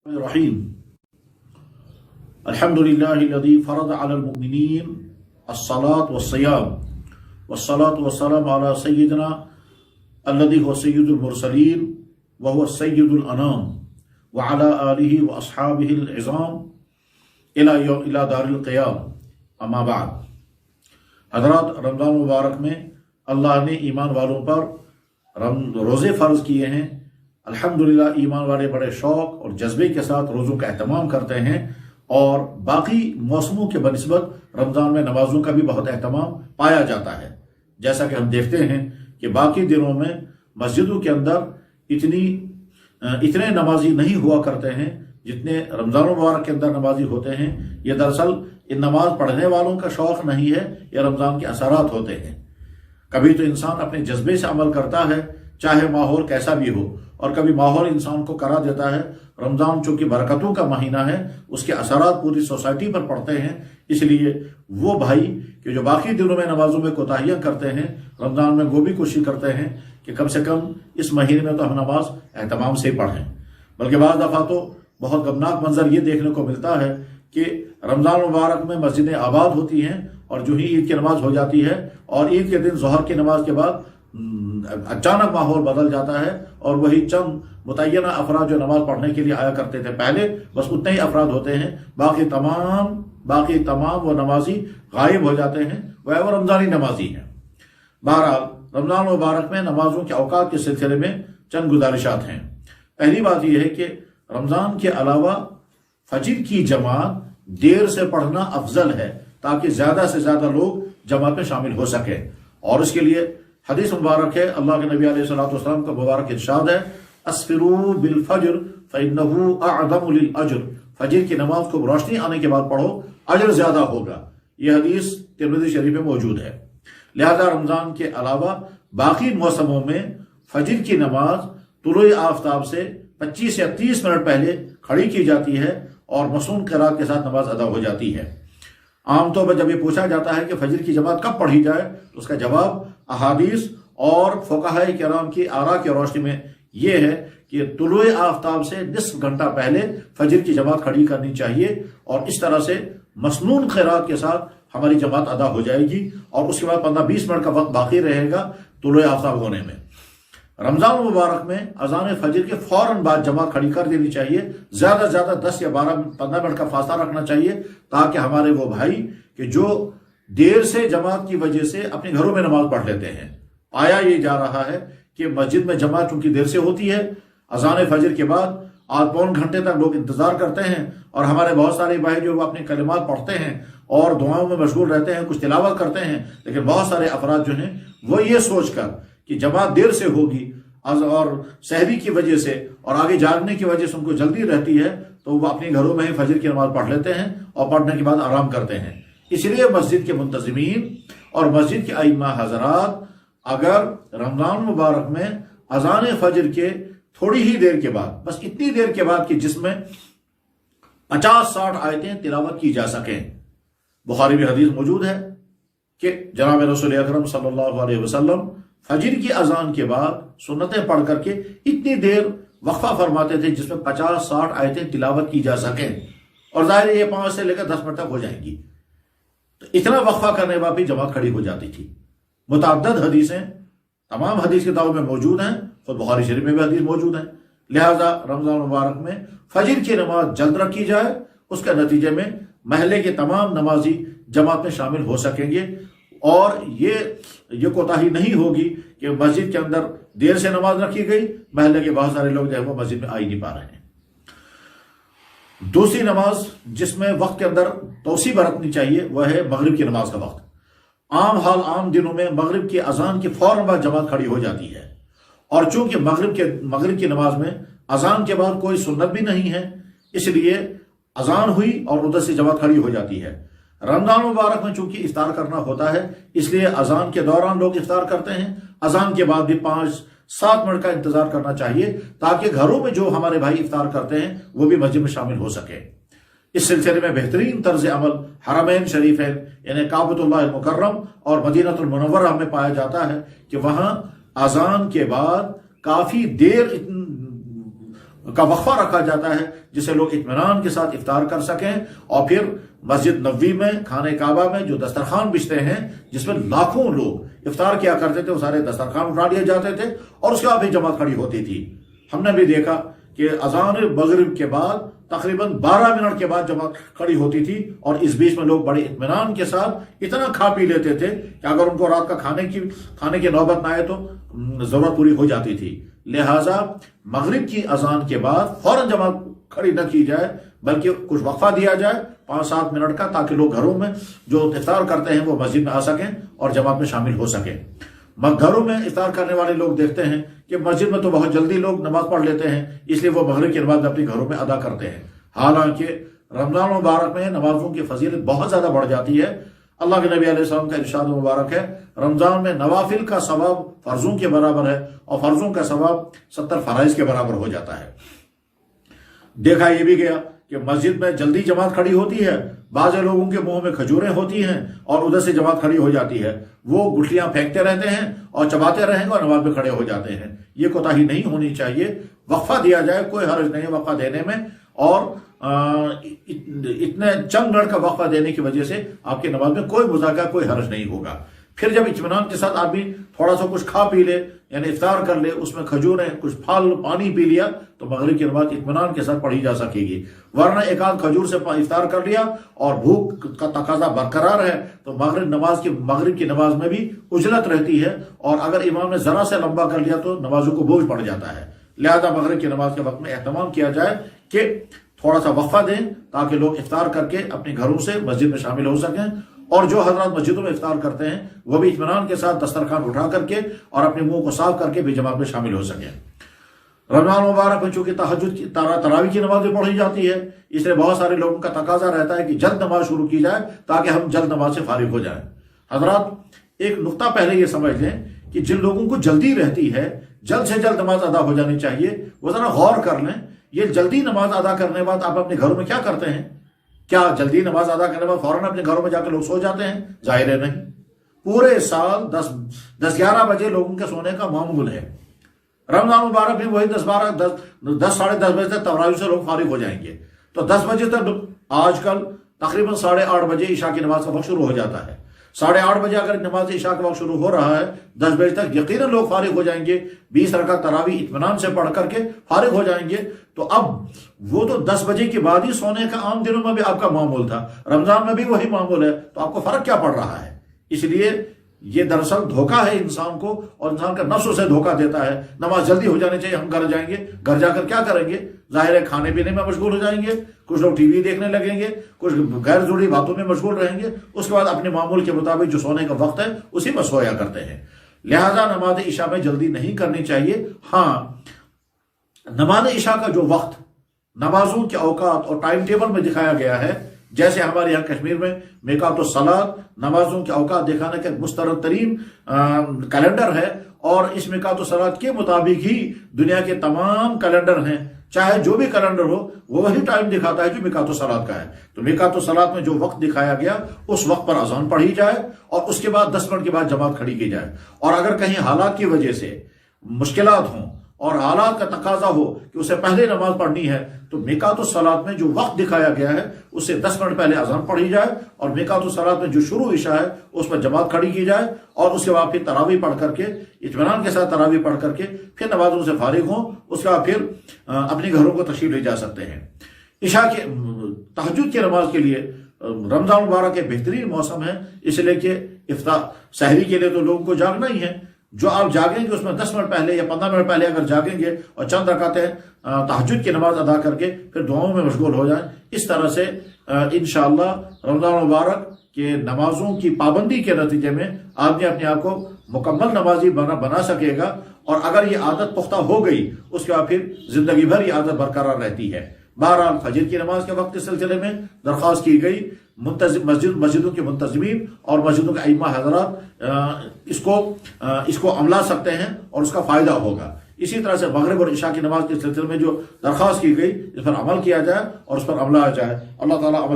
الرحیم الحمدللہ فرض علی المؤمنین الصلاة والصیام والصلاة والسلام علی سیدنا الذی هو سید المرسلین وهو سید الانام وعلى آلہ واصحابہ العظام الى دار القیام اما بعد۔ حضرات، رمضان مبارک میں اللہ نے ایمان والوں پر روزے فرض کیے ہیں۔ الحمدللہ ایمان والے بڑے شوق اور جذبے کے ساتھ روزوں کا اہتمام کرتے ہیں، اور باقی موسموں کے بنسبت رمضان میں نمازوں کا بھی بہت اہتمام پایا جاتا ہے۔ جیسا کہ ہم دیکھتے ہیں کہ باقی دنوں میں مسجدوں کے اندر اتنے نمازی نہیں ہوا کرتے ہیں جتنے رمضان مبارک کے اندر نمازی ہوتے ہیں۔ یہ دراصل ان نماز پڑھنے والوں کا شوق نہیں ہے، یہ رمضان کے اثرات ہوتے ہیں۔ کبھی تو انسان اپنے جذبے سے عمل کرتا ہے چاہے ماحول کیسا بھی ہو، اور کبھی ماحول انسان کو کرا دیتا ہے۔ رمضان چونکہ برکتوں کا مہینہ ہے، اس کے اثرات پوری سوسائٹی پر پڑتے ہیں، اس لیے وہ بھائی کہ جو باقی دنوں میں نمازوں میں کوتاہیاں کرتے ہیں، رمضان میں وہ بھی کوشش کرتے ہیں کہ کم سے کم اس مہینے میں تو ہم نماز اہتمام سے پڑھیں۔ بلکہ بعض دفعہ تو بہت غمناک منظر یہ دیکھنے کو ملتا ہے کہ رمضان مبارک میں مسجدیں آباد ہوتی ہیں، اور جو ہی عید کی نماز ہو جاتی ہے اور عید کے دن ظہر کی نماز کے بعد اچانک ماحول بدل جاتا ہے، اور وہی چند متعینہ افراد جو نماز پڑھنے کے لیے آیا کرتے تھے پہلے، بس اتنے ہی افراد ہوتے ہیں، باقی تمام وہ نمازی غائب ہو جاتے ہیں، وہ رمضانی نمازی ہیں۔ بہرحال رمضان مبارک میں نمازوں کے اوقات کے سلسلے میں چند گزارشات ہیں۔ پہلی بات یہ ہے کہ رمضان کے علاوہ فجر کی جماعت دیر سے پڑھنا افضل ہے، تاکہ زیادہ سے زیادہ لوگ جماعت میں شامل ہو سکیں، اور اس کے لیے حدیث مبارک ہے، اللہ کے نبی علیہ الصلوۃ والسلام کا مبارک ارشاد ہے، اسفروا بالفجر فإنه اعظم للأجر، فجر کی نماز کو روشنی آنے کے بعد پڑھو، اجر زیادہ ہوگا۔ یہ حدیث ترمذی شریف میں موجود ہے۔ لہذا رمضان کے علاوہ باقی موسموں میں فجر کی نماز طلوع آفتاب سے 25 یا 30 منٹ پہلے کھڑی کی جاتی ہے، اور مصنون قرات کے ساتھ نماز ادا ہو جاتی ہے۔ عام طور پر جب یہ پوچھا جاتا ہے کہ فجر کی جماعت کب پڑھی جائے، تو اس کا جواب احادیث اور فقہاء کرام کی آراء کی روشنی میں یہ ہے کہ طلوع آفتاب سے نصف گھنٹہ پہلے فجر کی جماعت کھڑی کرنی چاہیے، اور اس طرح سے مسنون قرات کے ساتھ ہماری جماعت ادا ہو جائے گی، اور اس کے بعد 15-20 منٹ کا وقت باقی رہے گا طلوع آفتاب ہونے میں۔ رمضان مبارک میں اذان فجر کے فوراً بعد جماعت کھڑی کر دینی چاہیے، زیادہ سے زیادہ 10 یا 15 منٹ کا فاصلہ رکھنا چاہیے، تاکہ ہمارے وہ بھائی کہ جو دیر سے جماعت کی وجہ سے اپنے گھروں میں نماز پڑھ لیتے ہیں، پایا یہ جا رہا ہے کہ مسجد میں جماعت چونکہ دیر سے ہوتی ہے، اذان فجر کے بعد آدھ پون گھنٹے تک لوگ انتظار کرتے ہیں، اور ہمارے بہت سارے بھائی جو اپنے کلمات پڑھتے ہیں اور دعاؤں میں مشغول رہتے ہیں، کچھ تلاوت کرتے ہیں، لیکن بہت سارے افراد جو ہیں وہ یہ سوچ کر کہ جماعت دیر سے ہوگی اور سحری کی وجہ سے اور آگے جاگنے کی وجہ سے ان کو جلدی رہتی ہے، تو وہ اپنے گھروں میں ہی فجر کی نماز پڑھ لیتے ہیں اور پڑھنے کے بعد آرام کرتے ہیں۔ اس لیے مسجد کے منتظمین اور مسجد کے ائمہ حضرات اگر رمضان مبارک میں اذان فجر کے تھوڑی ہی دیر کے بعد، بس اتنی دیر کے بعد کہ جس میں 50-60 آیتیں تلاوت کی جا سکیں، بخاری میں حدیث موجود ہے کہ جناب رسول اکرم صلی اللہ علیہ وسلم فجر کی اذان کے بعد سنتیں پڑھ کر کے اتنی دیر وقفہ فرماتے تھے جس میں 50-60 آیتیں تلاوت کی جا سکیں، اور ظاہر یہ 5 سے لے کر 10 منٹ تک ہو جائیں گی۔ تو اتنا وقفہ کرنے کے بعد بھی جماعت کھڑی ہو جاتی تھی۔ متعدد حدیثیں تمام حدیث کتابوں میں موجود ہیں، خود بخاری شریف میں بھی حدیث موجود ہیں۔ لہذا رمضان مبارک میں فجر کی نماز جلد رکھی جائے، اس کے نتیجے میں محلے کے تمام نمازی جماعت میں شامل ہو سکیں گے، اور یہ کوتاہی نہیں ہوگی کہ مسجد کے اندر دیر سے نماز رکھی گئی، محلے کے بہت سارے لوگ جو ہے وہ مسجد میں آ ہی نہیں پا رہے ہیں۔ دوسری نماز جس میں وقت کے اندر توسیع برتنی چاہیے وہ ہے مغرب کی نماز کا وقت۔ عام دنوں میں مغرب کی اذان کے فوراً بعد جماعت کھڑی ہو جاتی ہے، اور چونکہ مغرب کی نماز میں اذان کے بعد کوئی سنت بھی نہیں ہے، اس لیے اذان ہوئی اور ادھر سے جماعت کھڑی ہو جاتی ہے۔ رمضان مبارک میں چونکہ افطار کرنا ہوتا ہے، اس لیے اذان کے دوران لوگ افطار کرتے ہیں، اذان کے بعد بھی 5-7 منٹ کا انتظار کرنا چاہیے، تاکہ گھروں میں جو ہمارے بھائی افطار کرتے ہیں وہ بھی مسجد میں شامل ہو سکے۔ اس سلسلے میں بہترین طرز عمل حرمین شریفین یعنی کعبۃ اللہ المکرم اور مدینہ المنورہ میں پایا جاتا ہے کہ وہاں اذان کے بعد کافی دیر کا وقفہ رکھا جاتا ہے جس سے لوگ اطمینان کے ساتھ افطار کر سکیں، اور پھر مسجد نبوی میں خانہ کعبہ میں جو دسترخوان بچھتے ہیں جس میں لاکھوں لوگ افطار کیا کرتے تھے، وہ سارے دسترخوان اٹھا لیے جاتے تھے اور اس کے بعد بھی جماعت کھڑی ہوتی تھی۔ ہم نے بھی دیکھا کہ اذان مغرب کے بعد تقریباً 12 منٹ کے بعد جماعت کھڑی ہوتی تھی، اور اس بیچ میں لوگ بڑے اطمینان کے ساتھ اتنا کھا پی لیتے تھے کہ اگر ان کو رات کا کھانے کی نوبت نہ آئے تو ضرورت پوری ہو جاتی تھی۔ لہٰذا مغرب کی اذان کے بعد فوراً جماعت کھڑی نہ کی جائے، بلکہ کچھ وقفہ دیا جائے 5-7 منٹ کا، تاکہ لوگ گھروں میں جو افطار کرتے ہیں وہ مسجد میں آ سکیں اور جماعت میں شامل ہو سکیں۔ گھروں میں افطار کرنے والے لوگ دیکھتے ہیں کہ مسجد میں تو بہت جلدی لوگ نماز پڑھ لیتے ہیں، اس لیے وہ مغرب کی نماز اپنے گھروں میں ادا کرتے ہیں۔ حالانکہ رمضان مبارک میں نمازوں کی فضیلت بہت زیادہ بڑھ جاتی ہے۔ اللہ کے نبی علیہ السلام کا ارشاد مبارک ہے، رمضان میں نوافل کا ثواب فرضوں کے برابر ہے اور فرضوں کا ثواب 70 فرائض کے برابر ہو جاتا ہے۔ دیکھا یہ بھی گیا کہ مسجد میں جلدی جماعت کھڑی ہوتی ہے، بعض لوگوں کے منہ میں کھجوریں ہوتی ہیں اور ادھر سے جماعت کھڑی ہو جاتی ہے، وہ گٹھلیاں پھینکتے رہتے ہیں اور چباتے رہیں گے اور نماز میں کھڑے ہو جاتے ہیں۔ یہ کوتاہی نہیں ہونی چاہیے، وقفہ دیا جائے، کوئی حرج نہیں وقفہ دینے میں، اور اتنے چند منٹ کا وقفہ دینے کی وجہ سے آپ کی نماز میں کوئی مذاکرہ، کوئی حرج نہیں ہوگا۔ پھر جب اطمینان کے ساتھ آدمی تھوڑا سا کچھ کھا پی لے، یعنی افطار کر لے، اس میں کھجوریں، کچھ پھل، پانی پی لیا، تو مغرب کی نماز اطمینان کے ساتھ پڑھی جا سکے گی۔ ورنہ ایک آدھ کھجور سے افطار کر لیا اور بھوک کا تقاضا برقرار ہے تو مغرب کی نماز میں بھی عجلت رہتی ہے، اور اگر امام نے ذرا سے لمبا کر لیا تو نمازوں کو بوجھ پڑ جاتا ہے۔ لہذا مغرب کی نماز کے وقت میں اہتمام کیا جائے کہ تھوڑا سا وقفہ دیں تاکہ لوگ افطار کر کے اپنے گھروں سے مسجد میں شامل ہو سکیں، اور جو حضرات مسجدوں میں افطار کرتے ہیں وہ بھی اطمینان کے ساتھ دسترخوان اٹھا کر کے اور اپنے منہ کو صاف کر کے بھی جماعت میں شامل ہو سکیں۔ رمضان مبارک میں چونکہ تہجد کی تراویح کی نماز بھی پڑھی جاتی ہے، اس لیے بہت سارے لوگوں کا تقاضا رہتا ہے کہ جلد نماز شروع کی جائے تاکہ ہم جلد نماز سے فارغ ہو جائیں۔ حضرات ایک نقطہ پہلے یہ سمجھ لیں کہ جن لوگوں کو جلدی رہتی ہے جلد سے جلد نماز ادا ہو جانی چاہیے، وہ ذرا غور کر لیں، یہ جلدی نماز ادا کرنے کے بعد آپ اپنے گھروں میں کیا کرتے ہیں؟ کیا جلدی نماز ادا کرنے کے بعد فوراً اپنے گھروں میں جا کے لوگ سو جاتے ہیں؟ ظاہر ہے نہیں۔ پورے سال 10-11 بجے لوگوں کے سونے کا معمول ہے۔ رمضان مبارک بھی وہی 10 ساڑھے 10 بجے تک تراویح سے لوگ فارغ ہو جائیں گے، تو 10 بجے تک آج کل تقریباً 8:30 بجے عشاء کی نماز کا وقت شروع ہو جاتا ہے۔ 8:30 بجے اگر نماز عشاء کا وقت شروع ہو رہا ہے، 10 بجے تک یقیناً لوگ فارغ ہو جائیں گے، 20 رکعت تراویح اطمینان سے پڑھ کر کے فارغ ہو جائیں گے۔ تو اب وہ تو 10 بجے کے بعد ہی سونے کا عام دنوں میں بھی آپ کا معمول تھا، رمضان میں بھی وہی معمول ہے، تو آپ کو فرق کیا پڑ رہا ہے؟ اس لیے یہ دراصل دھوکہ ہے انسان کو، اور انسان کا نفس اسے دھوکہ دیتا ہے۔ نماز جلدی ہو جانی چاہیے، ہم گھر جائیں گے، گھر جا کر کیا کریں گے؟ ظاہر ہے کھانے پینے میں مشغول ہو جائیں گے، کچھ لوگ ٹی وی دیکھنے لگیں گے، کچھ غیر ضروری باتوں میں مشغول رہیں گے، اس کے بعد اپنے معمول کے مطابق جو سونے کا وقت ہے اسی میں سویا کرتے ہیں۔ لہذا نماز عشاء میں جلدی نہیں کرنی چاہیے۔ ہاں، نماز عشاء کا جو وقت نمازوں کے اوقات اور ٹائم ٹیبل میں دکھایا گیا ہے، جیسے ہمارے یہاں کشمیر میں میقات الصلاۃ نمازوں کے اوقات دکھانے کا مسترد ترین کیلنڈر ہے، اور اس میقات الصلاۃ کے مطابق ہی دنیا کے تمام کیلنڈر ہیں، چاہے جو بھی کیلنڈر ہو وہ وہی ٹائم دکھاتا ہے جو میقات الصلاۃ کا ہے۔ تو میقات الصلاۃ میں جو وقت دکھایا گیا اس وقت پر اذان پڑھی جائے اور اس کے بعد 10 منٹ کے بعد جماعت کھڑی کی جائے، اور اگر کہیں حالات کی وجہ سے مشکلات ہوں اور حالات کا تقاضا ہو کہ اسے پہلے نماز پڑھنی ہے، تو میقات الصلاۃ میں جو وقت دکھایا گیا ہے اس سے 10 منٹ پہلے اذان پڑھی جائے، اور میقات الصلاۃ میں جو شروع عشاء ہے اس پر جماعت کھڑی کی جائے، اور اس کے بعد پھر تراویح پڑھ کر کے اطمینان کے ساتھ تراویح پڑھ کر کے پھر نمازوں سے فارغ ہوں، اس کے بعد پھر اپنے گھروں کو تشریف لے جا سکتے ہیں۔ عشاء کے تہجد کی نماز کے لیے رمضان مبارک ایک بہترین موسم ہے، اس لیے کہ سحری کے لیے تو لوگوں کو جاگنا ہی ہے۔ جو آپ جاگیں گے اس میں 10 منٹ پہلے یا 15 منٹ پہلے اگر جاگیں گے اور چند رکعتیں تہجد کی نماز ادا کر کے پھر دعاؤں میں مشغول ہو جائیں، اس طرح سے انشاءاللہ رمضان مبارک کے نمازوں کی پابندی کے نتیجے میں آدمی اپنے آپ کو مکمل نمازی بنا سکے گا، اور اگر یہ عادت پختہ ہو گئی اس کے بعد پھر زندگی بھر یہ عادت برقرار رہتی ہے۔ بہرحال فجر کی نماز کے وقت کے سلسلے میں درخواست کی گئی مسجدوں کے منتظمین اور مسجدوں کے ائمہ حضرات اس کو عملا سکتے ہیں اور اس کا فائدہ ہوگا۔ اسی طرح سے مغرب اور عشاء کی نماز کے سلسلے میں جو درخواست کی گئی اس پر عمل کیا جائے اور اس پر عمل آ جائے۔ اللہ تعالیٰ عمل